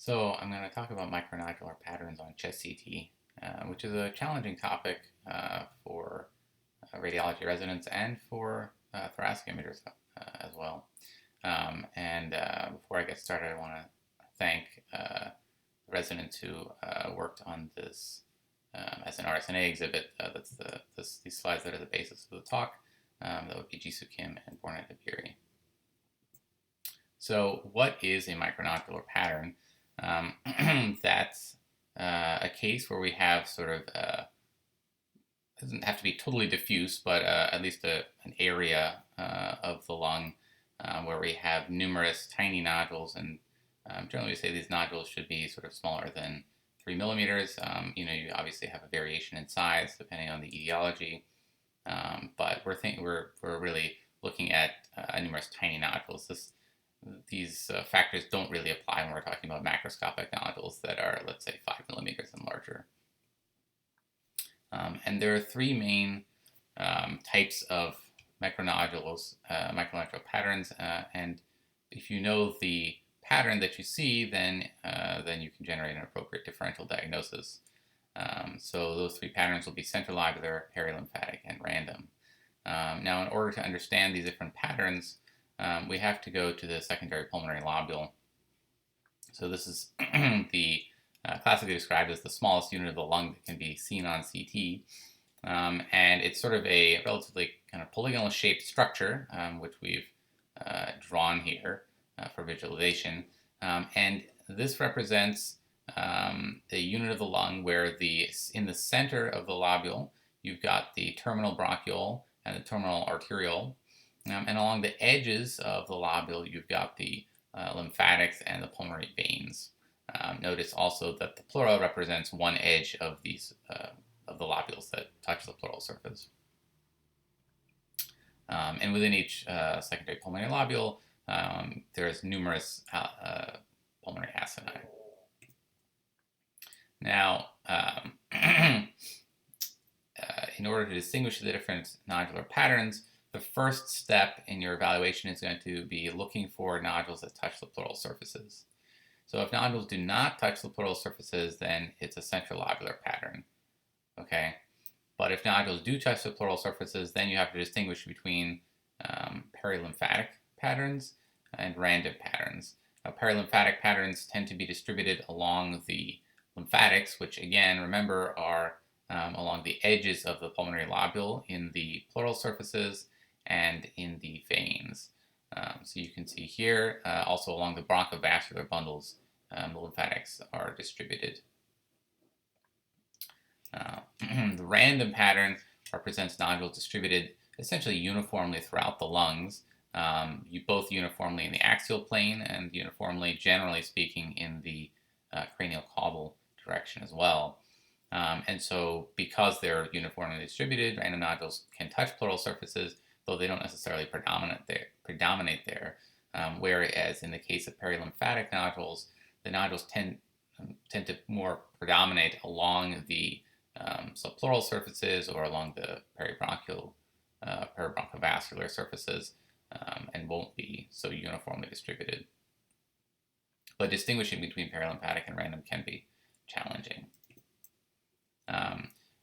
So I'm going to talk about micronodular patterns on chest CT, which is a challenging topic for radiology residents and for thoracic imagers as well. Before I get started, I want to thank the residents who worked on this as an RSNA exhibit. These slides that are the basis of the talk. That would be Jisoo Kim and Borna Peri. So what is a micronodular pattern? That's a case where we have sort of, doesn't have to be totally diffuse, but at least an area of the lung where we have numerous tiny nodules, and generally we say these nodules should be sort of smaller than 3 millimeters. You obviously have a variation in size depending on the etiology, but we're really looking at numerous tiny nodules. These factors don't really apply when we're talking about macroscopic nodules that are, let's say, 5 millimeters and larger. And there are three main types of micronodules, micronodular patterns, and if you know the pattern that you see, then you can generate an appropriate differential diagnosis. So those three patterns will be central lobular, perilymphatic, and random. Now, in order to understand these different patterns, we have to go to the secondary pulmonary lobule. So this is the classically described as the smallest unit of the lung that can be seen on CT. And it's sort of a relatively kind of polygonal shaped structure, which we've drawn here for visualization. And this represents the unit of the lung where in the center of the lobule, you've got the terminal bronchiole and the terminal arteriole. And along the edges of the lobule, you've got the lymphatics and the pulmonary veins. Notice also that the pleura represents one edge of these of the lobules that touch the pleural surface. And within each secondary pulmonary lobule, there's numerous pulmonary acini. Now, in order to distinguish the different nodular patterns, the first step in your evaluation is going to be looking for nodules that touch the pleural surfaces. So if nodules do not touch the pleural surfaces, then it's a central lobular pattern. Okay? But if nodules do touch the pleural surfaces, then you have to distinguish between perilymphatic patterns and random patterns. Now, perilymphatic patterns tend to be distributed along the lymphatics, which again, remember, are along the edges of the pulmonary lobule in the pleural surfaces and in the veins. So you can see here, also along the bronchovascular bundles, the lymphatics are distributed. The random pattern represents nodules distributed essentially uniformly throughout the lungs, both uniformly in the axial plane and uniformly, generally speaking, in the cranial caudal direction as well. And so because they're uniformly distributed, random nodules can touch pleural surfaces, though they don't necessarily predominate there. Whereas in the case of perilymphatic nodules, the nodules tend to more predominate along the subpleural surfaces or along the peribronchovascular surfaces, and won't be so uniformly distributed. But distinguishing between perilymphatic and random can be challenging.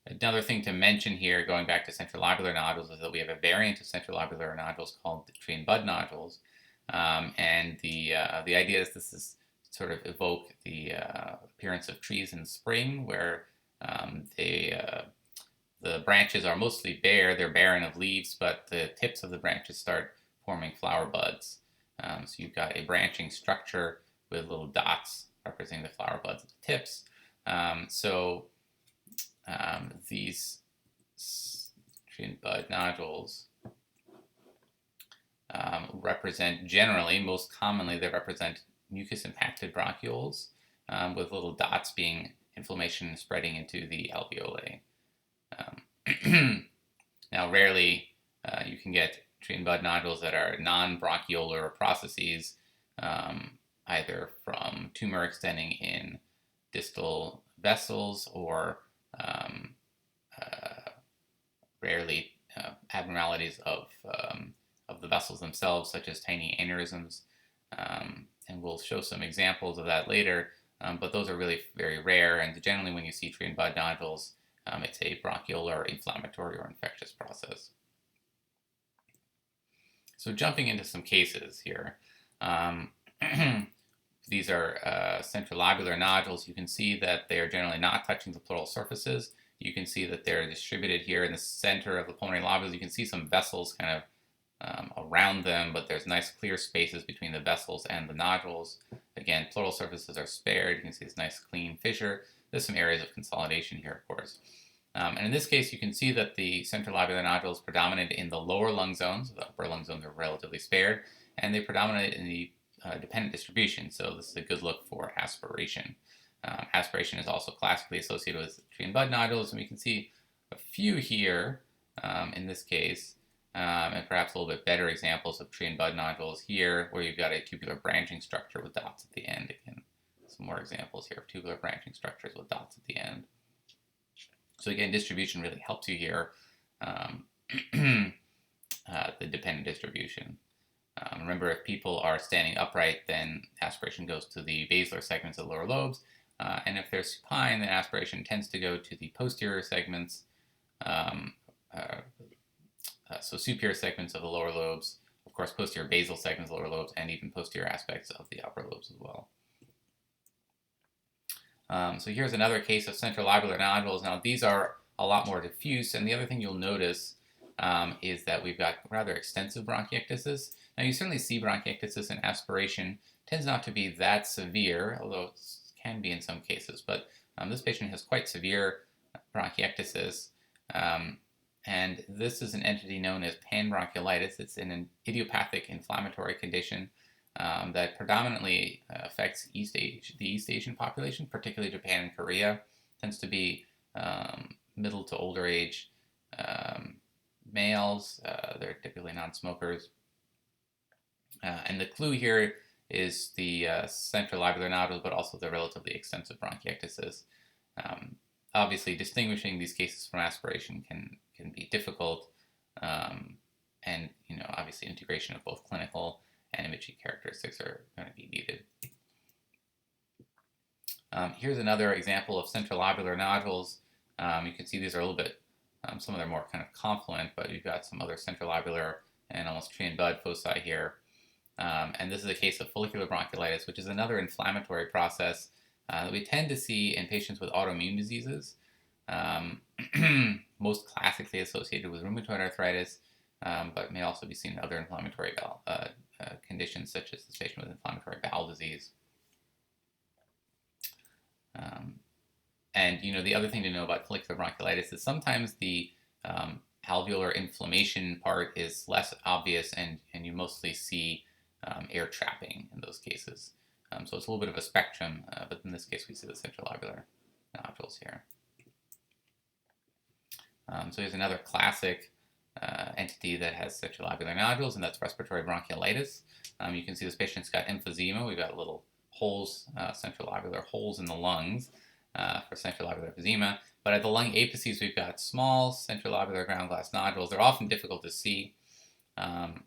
Another thing to mention here, going back to central lobular nodules, is that we have a variant of central lobular nodules called tree and bud nodules. And the idea is this is sort of evoke the appearance of trees in spring, where the branches are mostly bare. They're barren of leaves, but the tips of the branches start forming flower buds. So you've got a branching structure with little dots representing the flower buds at the tips. These tree and bud nodules represent generally, most commonly, they represent mucus-impacted bronchioles with little dots being inflammation spreading into the alveoli. Now, rarely you can get tree and bud nodules that are non-bronchiolar processes, either from tumor extending in distal vessels or rarely abnormalities of the vessels themselves, such as tiny aneurysms. And we'll show some examples of that later. but those are really very rare, and generally when you see tree and bud nodules, it's a bronchiolar, inflammatory, or infectious process. So jumping into some cases here. These are central lobular nodules. You can see that they are generally not touching the pleural surfaces. You can see that they're distributed here in the center of the pulmonary lobules. You can see some vessels kind of around them, but there's nice clear spaces between the vessels and the nodules. Again, pleural surfaces are spared. You can see this nice clean fissure. There's some areas of consolidation here, of course. And in this case, you can see that the central lobular nodules predominate in the lower lung zones. The upper lung zones are relatively spared, and they predominate in the dependent distribution. So this is a good look for aspiration. Aspiration is also classically associated with tree and bud nodules, and we can see a few here in this case, and perhaps a little bit better examples of tree and bud nodules here, where you've got a tubular branching structure with dots at the end. Again, some more examples here of tubular branching structures with dots at the end. So again, distribution really helps you here, the dependent distribution. Remember, if people are standing upright, then aspiration goes to the basilar segments of the lower lobes, and if they're supine, then aspiration tends to go to the posterior segments, so superior segments of the lower lobes, of course posterior basal segments of the lower lobes, and even posterior aspects of the upper lobes as well. So here's another case of central lobular nodules. Now these are a lot more diffuse, and the other thing you'll notice is that we've got rather extensive bronchiectasis. Now you certainly see bronchiectasis in aspiration. It tends not to be that severe, although it can be in some cases, but this patient has quite severe bronchiectasis, and this is an entity known as panbronchiolitis. It's an idiopathic inflammatory condition that predominantly affects the East Asian population, particularly Japan and Korea. Tends to be middle to older age males. They're typically non-smokers. And the clue here is the central lobular nodules, but also the relatively extensive bronchiectasis. Obviously, distinguishing these cases from aspiration can be difficult, and obviously integration of both clinical and imaging characteristics are going to be needed. Here's another example of central lobular nodules. You can see these are a little bit, some of them are more kind of confluent, but you've got some other central lobular and almost tree and bud foci here. And this is a case of follicular bronchiolitis, which is another inflammatory process that we tend to see in patients with autoimmune diseases, most classically associated with rheumatoid arthritis, but may also be seen in other inflammatory conditions, such as this patient with inflammatory bowel disease. And the other thing to know about follicular bronchiolitis is sometimes the alveolar inflammation part is less obvious, and you mostly see air trapping in those cases. So it's a little bit of a spectrum, but in this case we see the central lobular nodules here. So here's another classic entity that has central lobular nodules, and that's respiratory bronchiolitis. You can see this patient's got emphysema. We've got little holes, central lobular holes in the lungs for central lobular emphysema. But at the lung apices, we've got small central lobular ground glass nodules. They're often difficult to see. And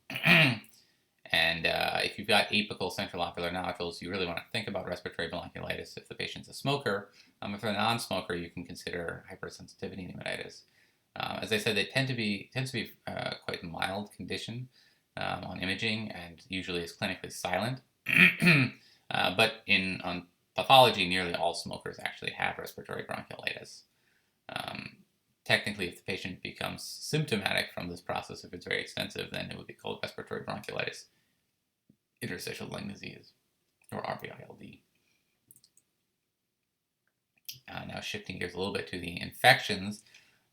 if you've got apical central lobular nodules, you really want to think about respiratory bronchiolitis if the patient's a smoker. If they're a non-smoker, you can consider hypersensitivity pneumonitis. As I said, they tends to be quite a mild condition on imaging, and usually is clinically silent. But on pathology, nearly all smokers actually have respiratory bronchiolitis. Technically, if the patient becomes symptomatic from this process, if it's very extensive, then it would be called respiratory bronchiolitis, interstitial lung disease, or RBILD. Now shifting gears a little bit to the infections,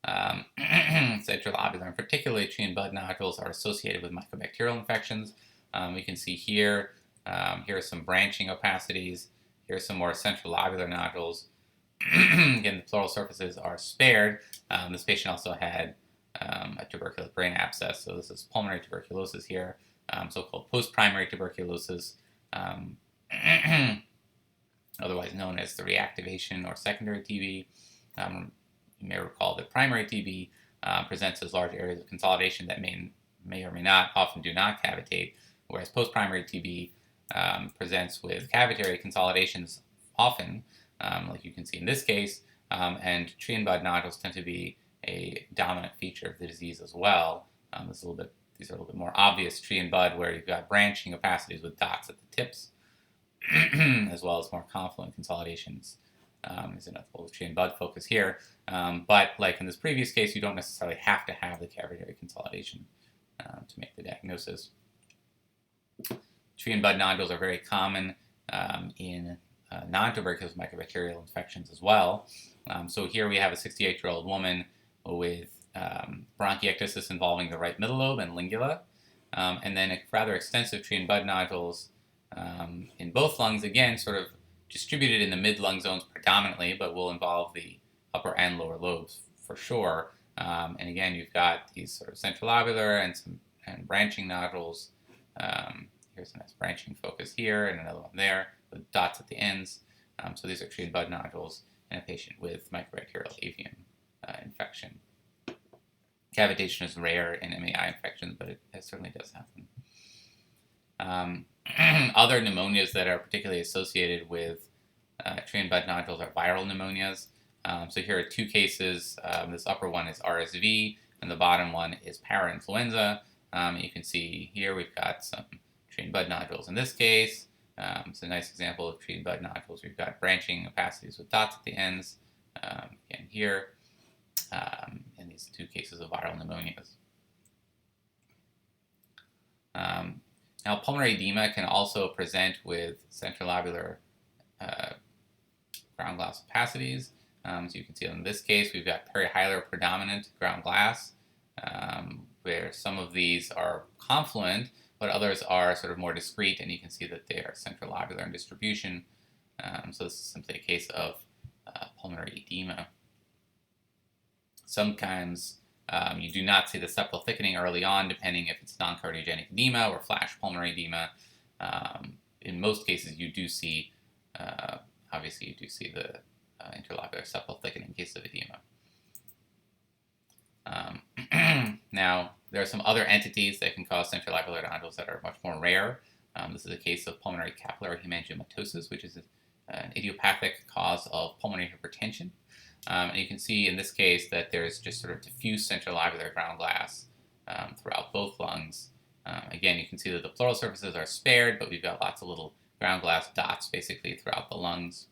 central lobular and particularly tree and bud nodules are associated with mycobacterial infections. We can see here, here are some branching opacities. Here's some more central lobular nodules. Again, the pleural surfaces are spared. This patient also had a tuberculous brain abscess, so this is pulmonary tuberculosis here, so-called post-primary tuberculosis, otherwise known as the reactivation or secondary TB. You may recall that primary TB presents as large areas of consolidation that may or may not, often do not cavitate, whereas post-primary TB presents with cavitary consolidations often, like you can see in this case, and tree and bud nodules tend to be a dominant feature of the disease as well. These are a little bit more obvious tree and bud, where you've got branching opacities with dots at the tips, as well as more confluent consolidations. Is another tree and bud focus here. But like in this previous case, you don't necessarily have to have the cavitary consolidation to make the diagnosis. Tree and bud nodules are very common in non-tuberculous mycobacterial infections as well. So here we have a 68-year-old woman with bronchiectasis involving the right middle lobe and lingula, and then rather extensive tree and bud nodules in both lungs, again sort of distributed in the mid-lung zones predominantly, but will involve the upper and lower lobes for sure. And again, you've got these sort of centrilobular and branching nodules. Here's a nice branching focus here and another one there with dots at the ends. So these are tree and bud nodules in a patient with mycobacterial avian infection. Cavitation is rare in MAI infections, but it certainly does happen. Other pneumonias that are particularly associated with tree and bud nodules are viral pneumonias. So here are two cases. This upper one is RSV, and the bottom one is parainfluenza. You can see here we've got some tree and bud nodules in this case. It's a nice example of tree and bud nodules. We've got branching opacities with dots at the ends, again here, in these two cases of viral pneumonias. Now, pulmonary edema can also present with centrilobular ground glass opacities. So you can see in this case, we've got perihilar predominant ground glass, where some of these are confluent, but others are sort of more discrete, and you can see that they are centrilobular in distribution. So this is simply a case of pulmonary edema. Sometimes you do not see the septal thickening early on, depending if it's non-cardiogenic edema or flash pulmonary edema. In most cases, you do see, obviously, you do see the interlobular septal thickening in case of edema. Now, there are some other entities that can cause centrilobular nodules that are much more rare. This is a case of pulmonary capillary hemangiomatosis, which is an idiopathic cause of pulmonary hypertension. And you can see in this case that there's just sort of diffuse centrilobular ground glass throughout both lungs. Again, you can see that the pleural surfaces are spared, but we've got lots of little ground glass dots basically throughout the lungs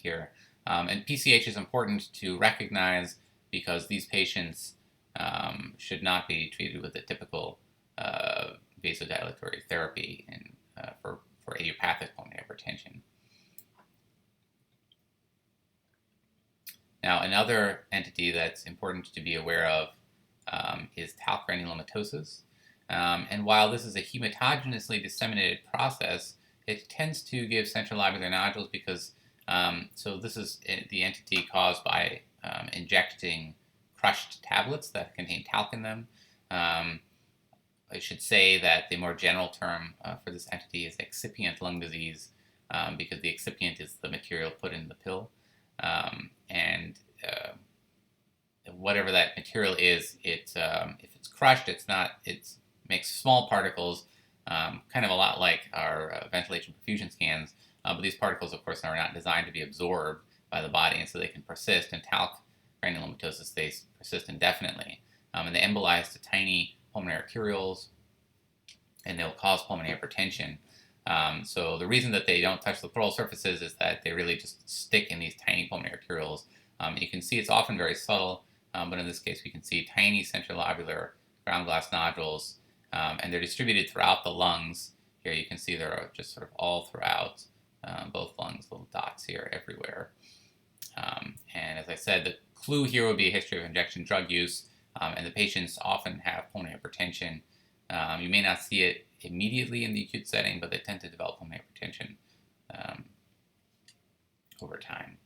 here. And PCH is important to recognize because these patients should not be treated with a typical vasodilatory therapy for idiopathic pulmonary hypertension. Now, another entity that's important to be aware of is talc granulomatosis. And while this is a hematogenously disseminated process, it tends to give centrilobular nodules because, so this is the entity caused by injecting crushed tablets that contain talc in them. I should say that the more general term for this entity is excipient lung disease because the excipient is the material put in the pill. And whatever that material is, if it's crushed, it makes small particles, kind of a lot like our ventilation perfusion scans, but these particles, of course, are not designed to be absorbed by the body, and so they can persist. In talc granulomatosis, they persist indefinitely, and they embolize to tiny pulmonary arterioles, and they'll cause pulmonary hypertension. So the reason that they don't touch the pleural surfaces is that they really just stick in these tiny pulmonary arterioles. You can see it's often very subtle, but in this case we can see tiny centrilobular ground glass nodules, and they're distributed throughout the lungs. Here you can see they're just sort of all throughout both lungs, little dots here everywhere. And as I said, the clue here would be a history of injection drug use, and the patients often have pulmonary hypertension. You may not see it immediately in the acute setting, but they tend to develop pulmonary hypertension over time.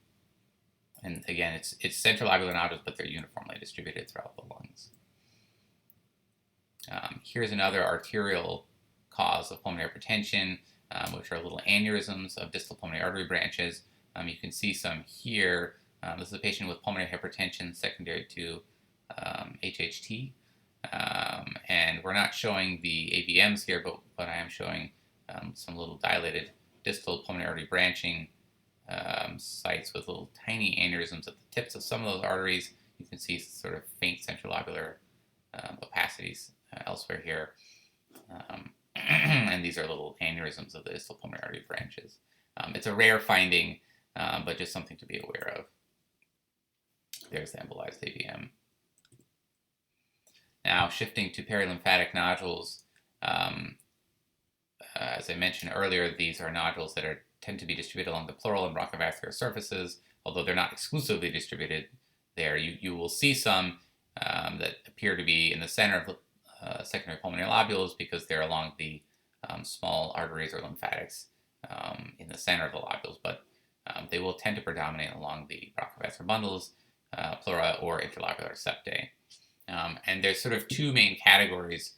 And again, it's centrilobular nodules, but they're uniformly distributed throughout the lungs. Here's another arterial cause of pulmonary hypertension, which are little aneurysms of distal pulmonary artery branches. You can see some here. This is a patient with pulmonary hypertension secondary to HHT. And we're not showing the AVMs here, but I am showing some little dilated distal pulmonary artery branching sites with little tiny aneurysms at the tips of some of those arteries. You can see sort of faint central lobular opacities elsewhere here. And these are little aneurysms of the distal pulmonary artery branches. It's a rare finding, but just something to be aware of. There's the embolized AVM. Now, shifting to perilymphatic nodules, as I mentioned earlier, these are nodules that tend to be distributed along the pleural and bronchovascular surfaces, although they're not exclusively distributed there. You will see some that appear to be in the center of secondary pulmonary lobules because they're along the small arteries or lymphatics in the center of the lobules, but they will tend to predominate along the bronchovascular bundles, pleura, or interlobular septae. And there's sort of two main categories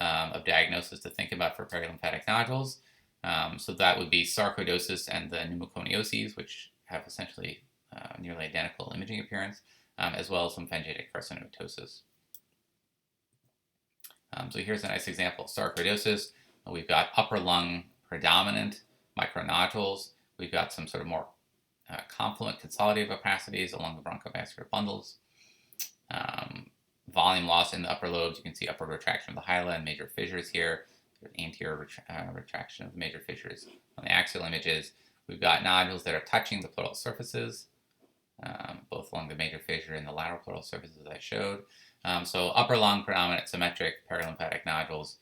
of diagnosis to think about for perilymphatic nodules. So that would be sarcoidosis and the pneumoconioses, which have essentially nearly identical imaging appearance, as well as lymphangitic carcinomatosis. So here's a nice example of sarcoidosis. We've got upper lung predominant micronodules. We've got some sort of more confluent consolidative opacities along the bronchovascular bundles. Volume loss in the upper lobes. You can see upward retraction of the hyla and major fissures here. There's anterior retraction of major fissures on the axial images. We've got nodules that are touching the pleural surfaces, both along the major fissure and the lateral pleural surfaces I showed. So upper lung predominant symmetric perilymphatic nodules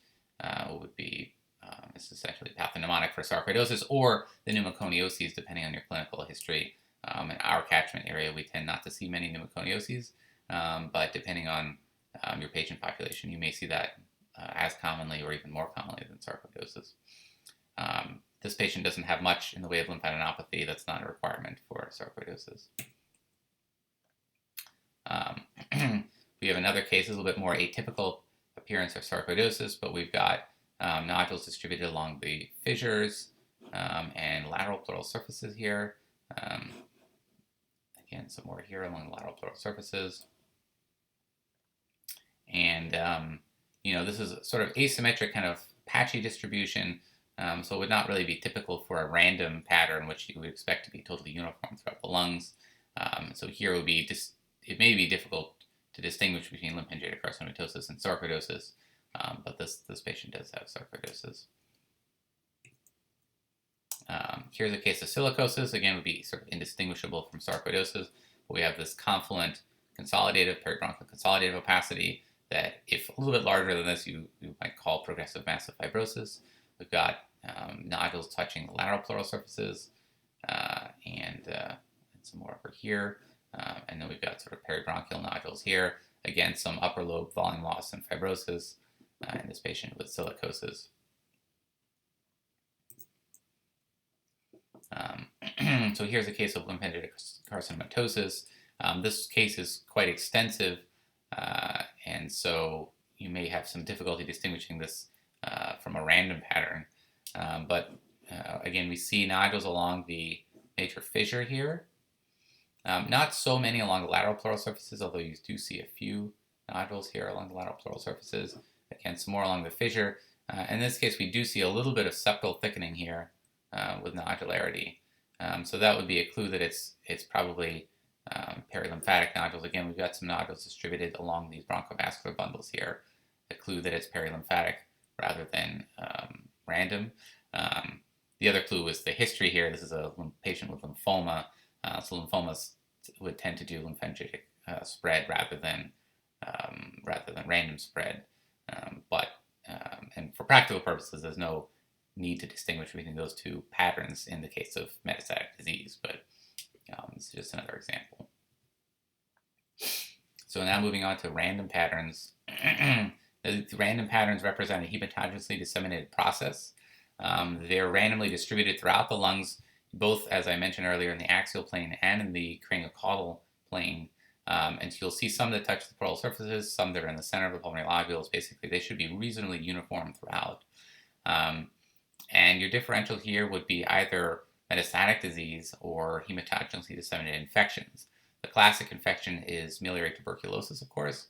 would be it's essentially pathognomonic for sarcoidosis or the pneumoconioses, depending on your clinical history. In our catchment area, we tend not to see many pneumoconioses, but depending on your patient population, you may see that as commonly or even more commonly than sarcoidosis. This patient doesn't have much in the way of lymphadenopathy. That's not a requirement for sarcoidosis. We have another case, a little bit more atypical appearance of sarcoidosis, but we've got nodules distributed along the fissures and lateral pleural surfaces here. Again, some more here along the lateral pleural surfaces. And, this is a sort of asymmetric kind of patchy distribution, so it would not really be typical for a random pattern, which you would expect to be totally uniform throughout the lungs. So here would be it may be difficult to distinguish between lymphangitic carcinomatosis and sarcoidosis, but this patient does have sarcoidosis. Here's a case of silicosis. Again, would be sort of indistinguishable from sarcoidosis. But we have this confluent consolidative, peribronchial consolidative opacity that, if a little bit larger than this, you might call progressive massive fibrosis. We've got nodules touching the lateral pleural surfaces and some more over here. And then we've got sort of peribronchial nodules here. Again, some upper lobe volume loss and fibrosis in this patient with silicosis. So here's a case of lymphangitic carcinomatosis. This case is quite extensive, and so you may have some difficulty distinguishing this from a random pattern. But again, we see nodules along the major fissure here. Not so many along the lateral pleural surfaces, although you do see a few nodules here along the lateral pleural surfaces. Again, some more along the fissure. In this case, we do see a little bit of septal thickening here with nodularity. So that would be a clue that it's probably perilymphatic nodules. Again, we've got some nodules distributed along these bronchovascular bundles here. A clue that it's perilymphatic rather than random. The other clue is the history here. This is a patient with lymphoma. So lymphomas would tend to do lymphangitic spread rather than random spread. And for practical purposes, there's no need to distinguish between those two patterns in the case of metastatic disease, but this is just another example. So now moving on to random patterns. The random patterns represent a hematogenously disseminated process. They're randomly distributed throughout the lungs, both, as I mentioned earlier, in the axial plane and in the craniocaudal plane. And you'll see some that touch the pleural surfaces, some that are in the center of the pulmonary lobules. Basically, they should be reasonably uniform throughout. And your differential here would be either metastatic disease or hematogenously disseminated infections. The classic infection is miliary tuberculosis, of course,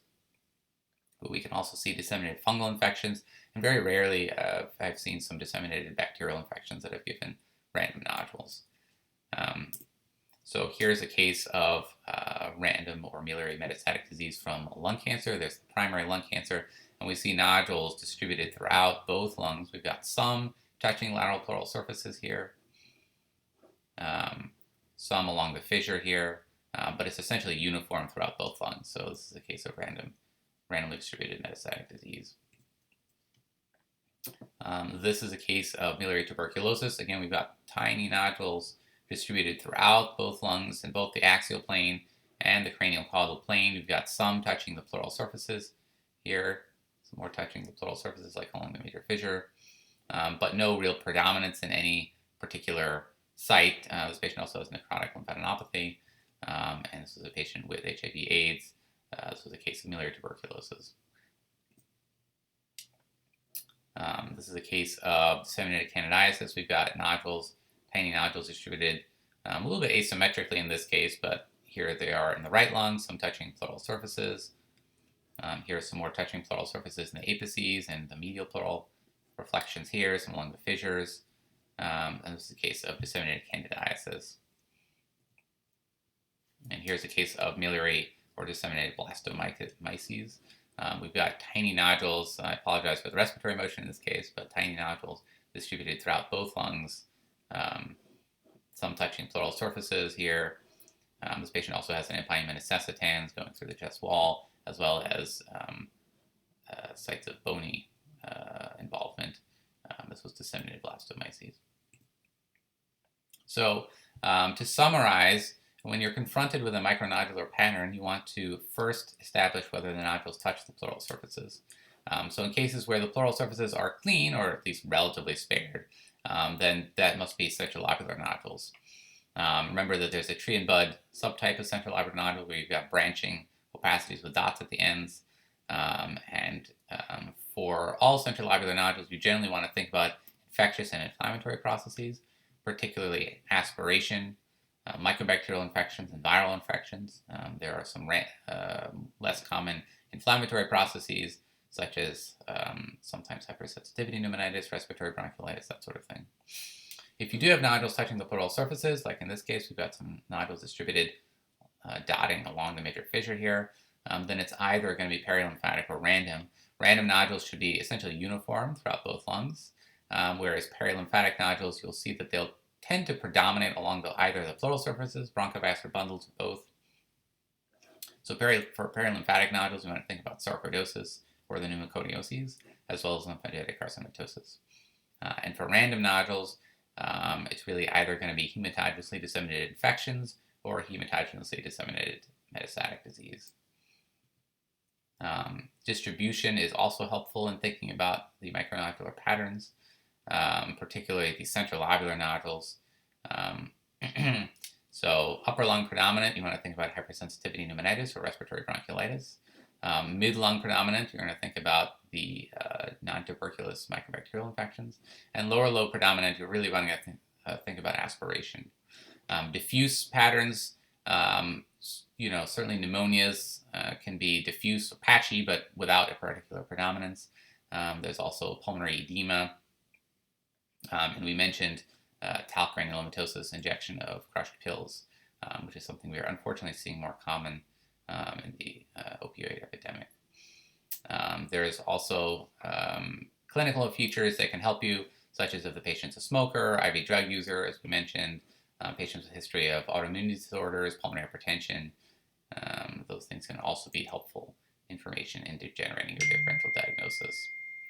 but we can also see disseminated fungal infections, and very rarely I've seen some disseminated bacterial infections that have given random nodules. So here's a case of random or miliary metastatic disease from lung cancer. There's the primary lung cancer, and we see nodules distributed throughout both lungs. We've got some touching lateral pleural surfaces here, some along the fissure here, but it's essentially uniform throughout both lungs. So this is a case of randomly distributed metastatic disease. This is a case of miliary tuberculosis. Again, we've got tiny nodules distributed throughout both lungs in both the axial plane and the cranial caudal plane. We've got some touching the pleural surfaces here, some more touching the pleural surfaces like along the major fissure, but no real predominance in any particular site. This patient also has necrotic lymphadenopathy, and this was a patient with HIV/AIDS. This was a case of miliary tuberculosis. This is a case of disseminated candidiasis. We've got nodules, tiny nodules distributed a little bit asymmetrically in this case, but here they are in the right lung, some touching pleural surfaces. Here are some more touching pleural surfaces in the apices and the medial pleural reflections here, some along the fissures. And this is a case of disseminated candidiasis. And here's a case of miliary or disseminated blastomycosis. We've got tiny nodules. I apologize for the respiratory motion in this case, but tiny nodules distributed throughout both lungs. Some touching pleural surfaces here. This patient also has an empyema necessitans going through the chest wall, as well as sites of bony involvement. This was disseminated blastomycosis. So to summarize, when you're confronted with a micronodular pattern, you want to first establish whether the nodules touch the pleural surfaces. So in cases where the pleural surfaces are clean, or at least relatively spared, then that must be central lobular nodules. Remember that there's a tree and bud subtype of central lobular nodule where you've got branching opacities with dots at the ends. For all central lobular nodules, you generally want to think about infectious and inflammatory processes, particularly aspiration, mycobacterial infections, and viral infections. There are some less common inflammatory processes, such as sometimes hypersensitivity pneumonitis, respiratory bronchiolitis, that sort of thing. If you do have nodules touching the pleural surfaces, like in this case, we've got some nodules distributed dotting along the major fissure here, then it's either going to be perilymphatic or random. Random nodules should be essentially uniform throughout both lungs, whereas perilymphatic nodules, you'll see that they'll tend to predominate along either the pleural surfaces, bronchovascular bundles, or both. So for perilymphatic nodules, we want to think about sarcoidosis or the pneumoconioses, as well as lymphatic carcinomatosis. And for random nodules, it's really either going to be hematogenously disseminated infections or hematogenously disseminated metastatic disease. Distribution is also helpful in thinking about the micronodular patterns, particularly the central lobular nodules. So upper lung predominant, you want to think about hypersensitivity pneumonitis or respiratory bronchiolitis. Mid-lung predominant, you're going to think about the nontuberculous mycobacterial infections. And lower lobe predominant, you're really wanting to think about aspiration. Diffuse patterns, certainly pneumonias can be diffuse or patchy, but without a particular predominance. There's also pulmonary edema. And we mentioned talc granulomatosis, injection of crushed pills, which is something we are unfortunately seeing more common in the opioid epidemic. There is also clinical features that can help you, such as if the patient's a smoker, IV drug user, as we mentioned, patients with a history of autoimmune disorders, pulmonary hypertension. Those things can also be helpful information into generating your differential diagnosis.